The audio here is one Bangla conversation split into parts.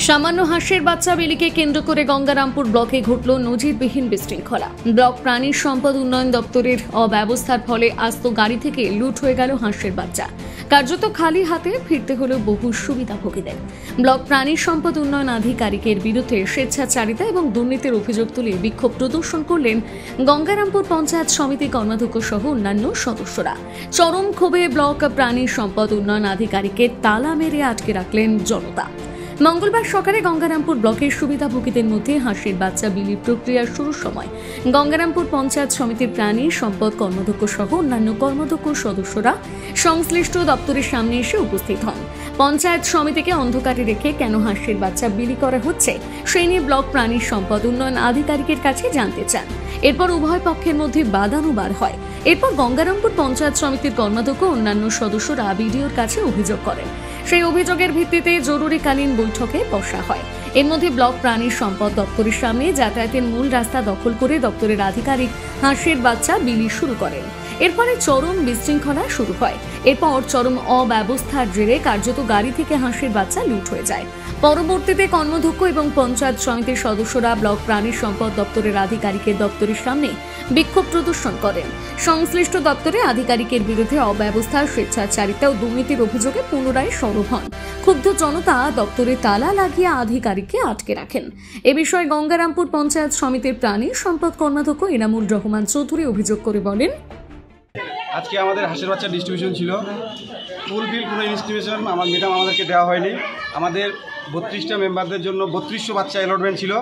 সামান্য হাঁসের বাচ্চা বিলিকে কেন্দ্র করে গঙ্গারামপুর ব্লকে ঘটল নজিরবিহীন বিশৃঙ্খলা। ব্লক প্রাণী সম্পদ উন্নয়ন দপ্তরের অব্যবস্থার ফলে আস্ত গাড়ি থেকে লুট হয়ে গেল হাঁসের বাচ্চা। কার্যত খালি হাতে ফিরতে হলো বহু সুবিধাভোগীদের। ব্লক প্রাণী সম্পদ উন্নয়ন আধিকারিকের বিরুদ্ধে স্বেচ্ছাচারিতা এবং দুর্নীতির অভিযোগ তুলে বিক্ষোভ প্রদর্শন করলেন গঙ্গারামপুর পঞ্চায়েত সমিতি কর্মাধ্যক্ষ সহ অন্যান্য সদস্যরা। চরম ক্ষোভে ব্লক প্রাণী সম্পদ উন্নয়ন আধিকারিকের তালা মেরে আটকে রাখলেন জনতা। মঙ্গলবার সকালে গঙ্গারামপুর ব্লকের সুবিধাভোগীদের মধ্যে হাঁসের বাচ্চা বিলির প্রক্রিয়া শুরুর সময় গঙ্গারামপুর পঞ্চায়েত সমিতির প্রাণী সম্পদ কর্মাধ্যক্ষ সহ অন্যান্য কর্মাধ্যক্ষ সদস্যরা সংশ্লিষ্ট দপ্তরের সামনে এসে উপস্থিত হন। পঞ্চায়েত সমিতিকে অন্ধকারে রেখে কেন হাঁসের বাচ্চা বিলি করা হচ্ছে সেই নিয়ে ব্লক প্রাণী সম্পদ উন্নয়ন আধিকারিকের কাছে জানতে চান। এরপর উভয় পক্ষের মধ্যে বাদানুবাদ হয়। এরপর গঙ্গারামপুর পঞ্চায়েত সমিতির কর্মাধ্যক্ষ অন্যান্য সদস্যরা বিডিওর কাছে অভিযোগ করেন। সেই অভিযোগের ভিত্তিতে জরুরিকালীন বৈঠকে বসা হয়। এর মধ্যে ব্লক প্রাণী সম্পদ দপ্তরের সামনে যাতায়াতের মূল রাস্তা দখল করে দপ্তরের আধিকারিক হাঁসের বাচ্চা বিলি শুরু করেন। এরপরে চরম বিশৃঙ্খলা শুরু হয়। এরপর চরম অব্যবস্থার জেরে কার্যত গাড়ি থেকে হাঁসের বাচ্চা লুট হয়ে যায়। পরবর্তীতে কর্মাধ্যক্ষ এবং পঞ্চায়েত সমিতির সদস্যরা ব্লক প্রাণী সম্পদ দপ্তরের আধিকারিকের দপ্তরের সামনে বিক্ষোভ প্রদর্শন করেন। সংশ্লিষ্ট দপ্তরে আধিকারিকের বিরুদ্ধে অব্যবস্থা, স্বেচ্ছাচারিতা ও দুর্নীতির অভিযোগে পুনরায় সরব হন। ক্ষুব্ধ জনতা দপ্তরে তালা লাগিয়ে আধিকারিককে আটকে রাখেন। এ বিষয়ে গঙ্গারামপুর পঞ্চায়েত সমিতির প্রাণী সম্পদ কর্মাধ্যক্ষ এনামুল রহমান চৌধুরী অভিযোগ করে বলেন, আজকে আমাদের হাঁসের বাচ্চা ডিস্ট্রিবিউশন ছিল। ফুলফিল কোনো ইনস্টিটিউশন আমার ম্যাডাম আমাদেরকে দেওয়া হয়নি। আমাদের 32টা মেম্বারদের জন্য 3200 বাচ্চা অ্যালটমেন্ট ছিল।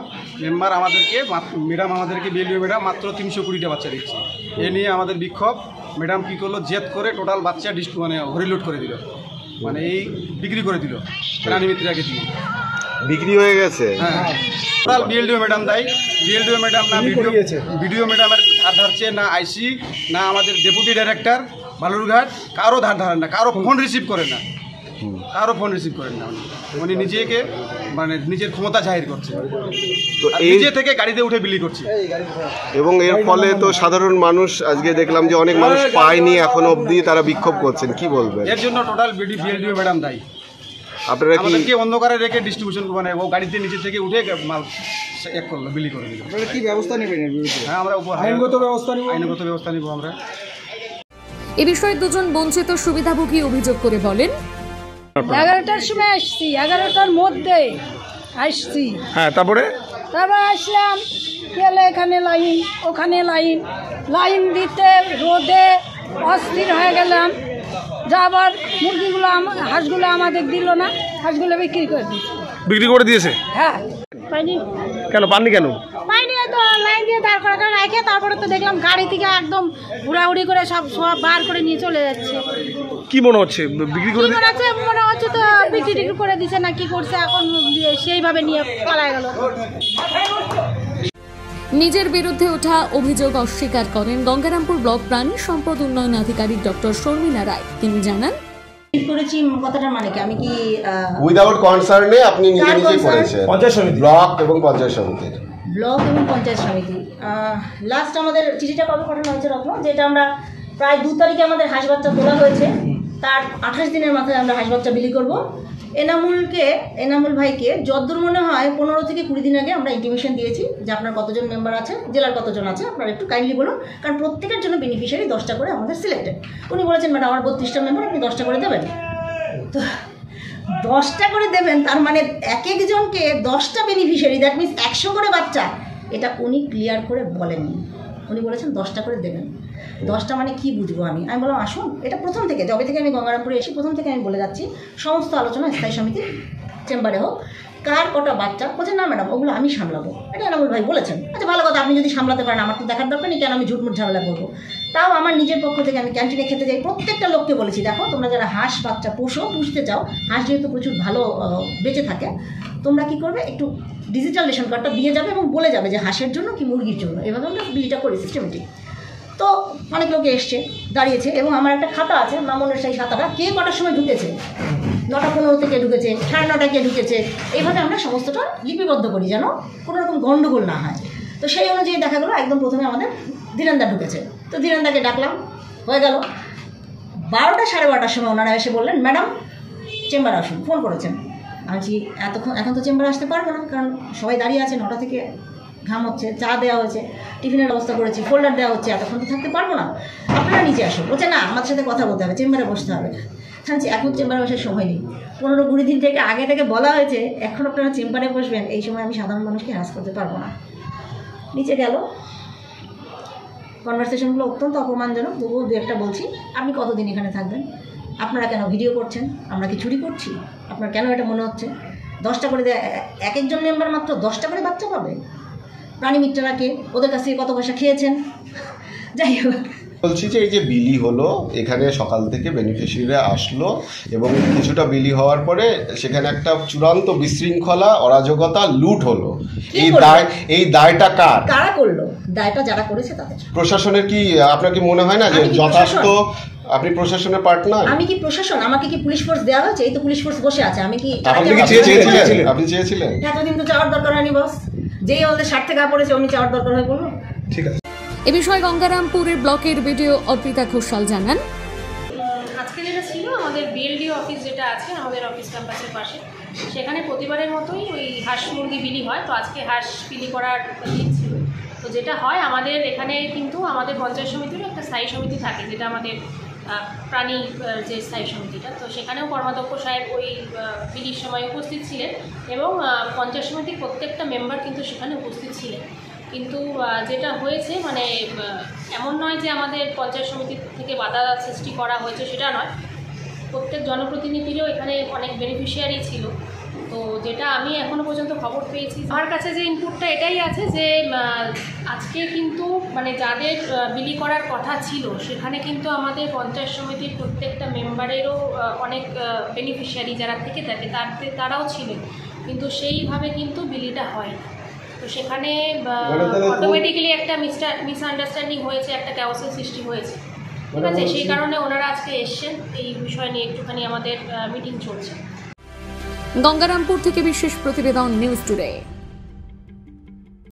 ম্যাডাম আমাদেরকে বিএলডিও ম্যাডাম মাত্র 320টা বাচ্চা দিচ্ছে। এ নিয়ে আমাদের বিক্ষোভ। ম্যাডাম কী করলো, জেদ করে টোটাল বাচ্চা হরিলুট করে দিল, এই বিক্রি করে দিল প্রাণী মিত্রাকে দিয়ে। বিক্রি হয়ে গেছে। হ্যাঁ, টোটাল বিএলডিও ম্যাডাম দায়ী। বিএলডিও ম্যাডাম না ভিডিও ম্যাডামের ধার ধারছে, না আইসি, না আমাদের ডেপুটি ডাইরেক্টর বালুরঘাট কারো ধার ধারেন না, কারো ফোন রিসিভ করেন না, উনি নিজেকে নিজের ক্ষমতা জাহির করছে। তো নিজে থেকে গাড়িতে উঠে বিলি করছে এবং এর ফলে তো সাধারণ মানুষ, আজকে দেখলাম যে অনেক মানুষ পায়নি এখনো অবধি, তারা বিক্ষোভ করছেন। কি বলবেন? এর জন্য টোটাল বিএলডিও ম্যাডাম দায়ী। আপনারা কি অন্ধকারে রেখে ডিস্ট্রিবিউশন ও গাড়িতে নিচে থেকে উঠে মাল এক করলো, বিলি করে দিল। কি ব্যবস্থা নেবেন? হ্যাঁ, আমরা আইনগত ব্যবস্থা নিব আমরা। এ বিষয়ে দুজন বঞ্চিত সুবিধাভোগী অভিযোগ করে বলেন, 11টার সময় আসছি, 11টার মধ্যে আসছি। হ্যাঁ, তারপরে আসলাম, গেলে এখানে লাইন, ওখানে লাইন দিতে রোদে অস্থির হয়ে গেলাম। যা আবার মুরগিগুলো হাঁসগুলো আমাদের দিল না, হাঁসগুলো বিক্রি করে দিয়েছে। হ্যাঁ, পাইনি। কেন পাননি? কেন পাইনি? তো লাইন দিয়ে দাঁড় করে রাখে, তারপরে তো দেখলাম গাড়ি থেকে একদম উড়াউড়ি করে সব বার করে নিয়ে চলে যাচ্ছে। কি মনে হচ্ছে? বিক্রি করে মনে হচ্ছে তো বিক্রি টিক্রি করে দিছে না, কি করছে এখন সেইভাবে নিয়ে পালায় গেল। নিজের বিরুদ্ধে ওঠা অভিযোগ অস্বীকার করেন গঙ্গারামপুর ব্লক প্রাণী সম্পদ উন্নয়ন আধিকারিক ডক্টর শর্মিলা রায়। তিনি জানান, করেছি কথাটা মানে কি আমি কি উইদাউট কনসার্নে আপনি নিজে করেছেন পঞ্চায়েত সমিতি, ব্লক এবং পঞ্চায়েত সমিতি, লাস্ট আমাদের চিঠিটা কবে পাঠানো হয়েছে রত্ন, যেটা আমরা প্রায় 2 তারিখে আমাদের হাঁস বাচ্চা তোলা হয়েছে। তার 28 দিনের মাথায় আমরা হাঁস বাচ্চা বিলি করবো। এনামুল ভাইকে যতদূর মনে হয় 15 থেকে 20 দিন আগে আমরা ইন্টিমেশন দিয়েছি যে আপনার কতজন মেম্বার আছে, জেলার কতজন আছে, আপনারা একটু কাইন্ডলি বলুন, কারণ প্রত্যেকের জন্য বেনিফিশিয়ারি 10টা করে আমাদের সিলেক্টেড। উনি বলেছেন ম্যাডাম আমার 32টা মেম্বার, আপনি 10টা করে দেবেন। তো 10টা করে দেবেন, তার মানে এক একজনকে 10টা বেনিফিশিয়ারি, দ্যাট মিনস 100 করে বাচ্চা। এটা উনি ক্লিয়ার করে বলেননি। উনি বলেছেন 10টা করে দেবেন। 10টা মানে কি বুঝবো? আমি বললাম আসুন, এটা প্রথম থেকে, যবে থেকে আমি গঙ্গারামপুরে এসে প্রথম থেকে আমি বলে যাচ্ছি, সমস্ত আলোচনা স্থায়ী সমিতির চেম্বারে হোক, কার কটা বাচ্চা। বলছেন না ম্যাডাম, ওগুলো আমি সামলাবো। এটা এনামুল ভাই বলেছেন। আচ্ছা, ভালো কথা, আপনি যদি সামলাতে পারেন আমার তো দেখার দরকার নেই, কেন আমি ঝুটমুট ঝামেলা করবো। তাও আমার নিজের পক্ষ থেকে আমি ক্যান্টিনে খেতে যাই, প্রত্যেকটা লোককে বলেছি, দেখো তোমরা যারা হাঁস বাচ্চা পুষতে চাও, হাঁস যেহেতু প্রচুর ভালো বেঁচে থাকে, তোমরা কি করবে, একটু ডিজিটাল রেশন কার্ডটা দিয়ে যাবে এবং বলে যাবে যে হাঁসের জন্য কি মুরগির জন্য। এভাবে আমরা বিলটা করি সিস্টেমেটিক। তো অনেক লোকে এসছে, দাঁড়িয়েছে, এবং আমার একটা খাতা আছে মামনের, সেই খাতাটা কে কটার সময় ঢুকেছে, 9:15 থেকে ঢুকেছে, 9:30 কে ঢুকেছে, এইভাবে আমরা সমস্তটা লিপিবদ্ধ করি যেন কোনো রকম গণ্ডগোল না হয়। তো সেই অনুযায়ী দেখা গেলো একদম প্রথমে আমাদের ধীরেন্দা ঢুকেছে। তো ধীরেন্দাকে ডাকলাম, হয়ে গেল 12টা 12:30 সময় ওনারা এসে বললেন ম্যাডাম চেম্বারে আসুন, ফোন করেছেন। আমি বলছি এখন তো চেম্বারে আসতে পারবো না, কারণ সবাই দাঁড়িয়ে আছে, 9টা থেকে ঘাম হচ্ছে, চা দেওয়া হয়েছে, টিফিনের ব্যবস্থা করেছি, ফোল্ডার দেওয়া হচ্ছে, এতক্ষণ তো থাকতে পারবো না, আপনারা নিচে আসুন। বলছে না, আমাদের সাথে কথা বলতে হবে, চেম্বারে বসতে হবে। শুনছি এখন চেম্বারে বসার সময় নেই, 15-20 দিন থেকে আগে থেকে বলা হয়েছে এখন আপনারা চেম্বারে বসবেন, এই সময় আমি সাধারণ মানুষকে হ্যারাস করতে পারবো না। নিচে গেল, কনভারসেশনগুলো অত্যন্ত অপমানজনক, তবুও দু একটা বলছি, আপনি কতদিন এখানে থাকবেন, আপনারা কেন ভিডিও করছেন, আমরা কি চুরি করছি, আপনার কেন এটা মনে হচ্ছে, 10টা করে এক একজন মেম্বার মাত্র 10টা করে বাচ্চা পাবে, প্রাণী মিত্ররাকে ওদের কাছ থেকে কত পয়সা খেয়েছেন। যাই হোক, বলছি যে এই যে বিলি হলো, এখানে সকাল থেকে বেনিফিশিয়ারিরা আসলো এবং কিছুটা বিলি হওয়ার পরে সেখানে একটা চূড়ান্ত বিশৃঙ্খলা, অরাজকতা, লুট হলো। এই দায়টা কার? কারা করলো? দায়টা যারা করেছে তাদের। প্রশাসনের কি, আপনার কি মনে হয় না যে যথার্থ আপনি প্রশাসনের পার্ট না? আমি কি প্রশাসন? আমাকে কি পুলিশ ফোর্স দেওয়া হয়েছে? এই তো পুলিশ ফোর্স বসে আছে। আমি কি আপনি চেয়েছিলেন? এতদিন তো চাওয়ার দরকার হয়নি বস, যেই আমাদের স্বার্থে গা পড়েছে উনি চাওয়ার দরকার হয়ে পড়লো। ঠিক আছে। এ বিষয়ে গঙ্গারামপুরের ব্লকের বিডিও অর্পিতা ঘোষাল জানান, আজকে যেটা ছিল আমাদের বিএলডিও অফিস যেটা আছে আমাদের অফিস ক্যাম্পাসের পাশে, সেখানে প্রতিবারের মতোই ওই হাঁস মুরগি বিলি হয়। তো আজকে হাঁস বিলি করার দিন ছিল। তো যেটা হয় আমাদের এখানে কিন্তু আমাদের পঞ্চায়েত সমিতিরও একটা স্থায়ী সমিতি থাকে, যেটা আমাদের প্রাণী যে স্থায়ী সমিতিটা, তো সেখানেও কর্মাধ্যক্ষ সাহেব ওই বিলির সময় উপস্থিত ছিলেন এবং পঞ্চায়েত সমিতির প্রত্যেকটা মেম্বার কিন্তু সেখানে উপস্থিত ছিলেন। কিন্তু যেটা হয়েছে মানে এমন নয় যে আমাদের পঞ্চায়েত সমিতি থেকে বাধা সৃষ্টি করা হয়েছে, সেটা নয়, প্রত্যেক জনপ্রতিনিধিরও এখানে অনেক বেনিফিশিয়ারি ছিল। তো যেটা আমি এখনও পর্যন্ত খবর পেয়েছি, আমার কাছে যে ইনপুটটা এটাই আছে যে আজকে কিন্তু মানে যাদের বিলি করার কথা ছিল সেখানে কিন্তু আমাদের পঞ্চায়েত সমিতির প্রত্যেকটা মেম্বারেরও অনেক বেনিফিশিয়ারি যারা থেকে থাকে তারাও ছিলেন, কিন্তু সেইভাবে কিন্তু বিলিটা হয়। তো সেখানে অটোমেটিক্যালি একটা মিসআন্ডারস্ট্যান্ডিং হয়েছে, একটা ক্যাওসের সৃষ্টি হয়েছে, ঠিক আছে। সেই কারণে ওনারা আজকে এসছেন, এই বিষয় নিয়ে একটুখানি আমাদের মিটিং চলছে। গঙ্গারামপুর থেকে বিশেষ প্রতিবেদন, নিউজ টুডে।